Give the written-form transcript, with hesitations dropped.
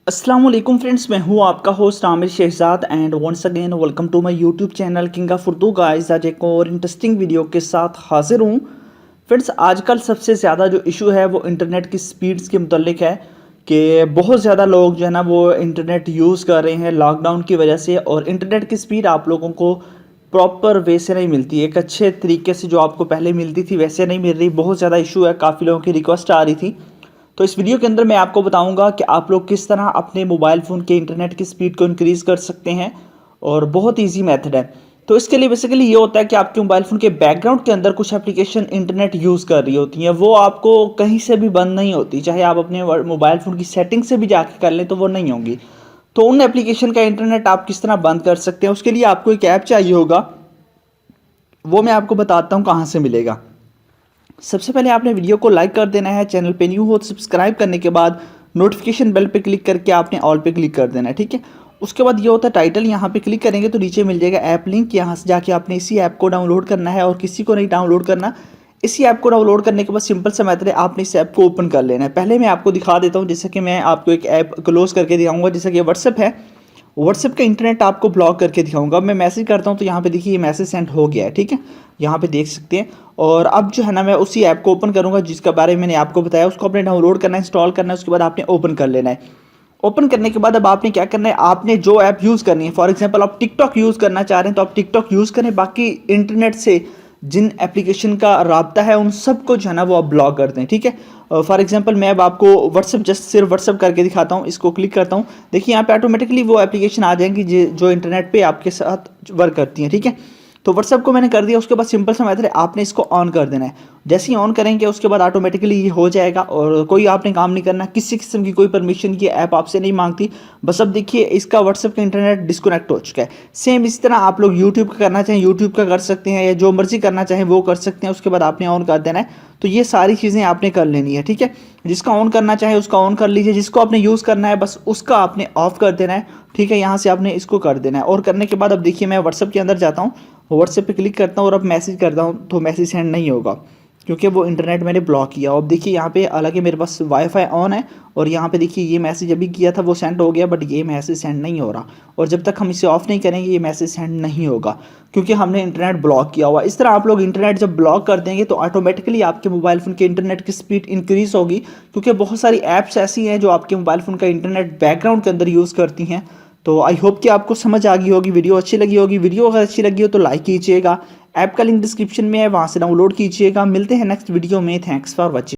अस्सलाम वालेकुम फ्रेंड्स, मैं हूं आपका host Aamir Shahzad and once again welcome to my YouTube channel king of Urdu guys. आज एक और इंटरेस्टिंग वीडियो के साथ हाजिर हूं। फ्रेंड्स, आजकल सबसे ज़्यादा जो इशू है वो इंटरनेट की स्पीड्स के मुतल्लिक है कि बहुत ज़्यादा लोग जो है ना वो इंटरनेट यूज़ कर रहे हैं लॉकडाउन की वजह से, और इंटरनेट की स्पीड आप लोगों को प्रॉपर वे से नहीं मिलती, एक अच्छे तरीके से जो आपको पहले मिलती थी वैसे नहीं मिल रही। बहुत ज़्यादा इशू है, काफ़ी लोगों की रिक्वेस्ट आ रही थी। तो इस वीडियो के अंदर मैं आपको बताऊंगा कि आप लोग किस तरह अपने मोबाइल फ़ोन के इंटरनेट की स्पीड को इंक्रीज़ कर सकते हैं, और बहुत इजी मेथड है। तो इसके लिए बेसिकली ये होता है कि आपके मोबाइल फ़ोन के बैकग्राउंड के अंदर कुछ एप्लीकेशन इंटरनेट यूज़ कर रही होती हैं, वो आपको कहीं से भी बंद नहीं होती, चाहे आप अपने मोबाइल फ़ोन की सेटिंग से भी जाके कर लें तो वो नहीं होंगी। तो उन एप्लीकेशन का इंटरनेट आप किस तरह बंद कर सकते हैं, उसके लिए आपको एक ऐप चाहिए होगा। वो मैं आपको बताता हूँ कहाँ से मिलेगा। सबसे पहले आपने वीडियो को लाइक कर देना है, चैनल पे न्यू हो तो सब्सक्राइब करने के बाद नोटिफिकेशन बेल पे क्लिक करके आपने ऑल पे क्लिक कर देना है, ठीक है। उसके बाद ये होता है टाइटल, यहाँ पे क्लिक करेंगे तो नीचे मिल जाएगा ऐप लिंक। यहाँ से जाके आपने इसी ऐप को डाउनलोड करना है, और किसी को नहीं डाउनलोड करना। इसी ऐप को डाउनलोड करने के बाद सिंपल सा मेथड है, आपने इस ऐप को ओपन कर लेना है। पहले मैं आपको दिखा देता हूँ, जैसे कि मैं आपको एक ऐप क्लोज करके दिखाऊंगा, जैसे कि व्हाट्सएप है। व्हाट्सएप का इंटरनेट आपको ब्लॉक करके दिखाऊंगा। अब मैं मैसेज करता हूँ तो यहाँ पे देखिए ये मैसेज सेंड हो गया है, ठीक है, यहाँ पे देख सकते हैं। और अब जो है ना मैं उसी ऐप को ओपन करूँगा जिसका बारे में मैंने आपको बताया, उसको आपने डाउनलोड करना है, इंस्टॉल करना है, उसके बाद आपने ओपन कर लेना है। ओपन करने के बाद अब आपने क्या करना है, आपने जो ऐप यूज़ करनी है, फॉर एग्जांपल आप टिकटॉक यूज़ करना चाह रहे हैं तो आप टिकटॉक यूज़ करें। बाकी इंटरनेट से जिन एप्लीकेशन का राब्ता है उन सबको जो है ना वो आप ब्लॉक कर दें, ठीक है। फॉर एग्जांपल मैं अब आपको व्हाट्सअप जस्ट सिर्फ व्हाट्सअप करके दिखाता हूँ। इसको क्लिक करता हूँ, देखिए यहाँ पे ऑटोमेटिकली वो एप्लीकेशन आ जाएंगी जो इंटरनेट पे आपके साथ वर्क करती हैं, ठीक है। तो व्हाट्सअप को मैंने कर दिया। उसके बाद सिंपल सा मेथड है, आपने इसको ऑन कर देना है। जैसे ही ऑन करेंगे उसके बाद ऑटोमेटिकली ये हो जाएगा, और कोई आपने काम नहीं करना, किसी किस्म की कोई परमिशन की ऐप आपसे नहीं मांगती। बस अब देखिए इसका व्हाट्सअप का इंटरनेट डिस्कनेक्ट हो चुका है। सेम इसी तरह आप लोग यूट्यूब का करना चाहें यूट्यूब का कर सकते हैं, या जो मर्जी करना चाहें वो कर सकते हैं। उसके बाद आपने ऑन कर देना है। तो ये सारी चीज़ें आपने कर लेनी है, ठीक है। जिसका ऑन करना चाहे उसका ऑन कर लीजिए, जिसको आपने यूज़ करना है बस उसका आपने ऑफ कर देना है, ठीक है। यहाँ से आपने इसको कर देना है। और करने के बाद अब देखिए मैं व्हाट्सएप के अंदर जाता हूँ, व्हाट्सएप पे क्लिक करता हूँ और अब मैसेज करता हूँ तो मैसेज सेंड नहीं होगा, क्योंकि वो इंटरनेट मैंने ब्लॉक किया। अब देखिए यहाँ पे हालांकि मेरे पास वाईफाई ऑन है, और यहाँ पे देखिए ये मैसेज अभी किया था वो सेंड हो गया, बट ये मैसेज सेंड नहीं हो रहा। और जब तक हम इसे ऑफ नहीं करेंगे ये मैसेज सेंड नहीं होगा, क्योंकि हमने इंटरनेट ब्लॉक किया हुआ। इस तरह आप लोग इंटरनेट जब ब्लॉक कर देंगे तो ऑटोमेटिकली आपके मोबाइल फ़ोन के इंटरनेट की स्पीड इंक्रीज़ होगी, क्योंकि बहुत सारी ऐप्स ऐसी हैं जो आपके मोबाइल फ़ोन का इंटरनेट बैकग्राउंड के अंदर यूज़ करती हैं। तो आई होप कि आपको समझ आ गई होगी, वीडियो अच्छी लगी होगी। वीडियो अगर अच्छी लगी हो तो लाइक कीजिएगा, ऐप का लिंक डिस्क्रिप्शन में है, वहाँ से डाउनलोड कीजिएगा। मिलते हैं नेक्स्ट वीडियो में। Thanks for watching.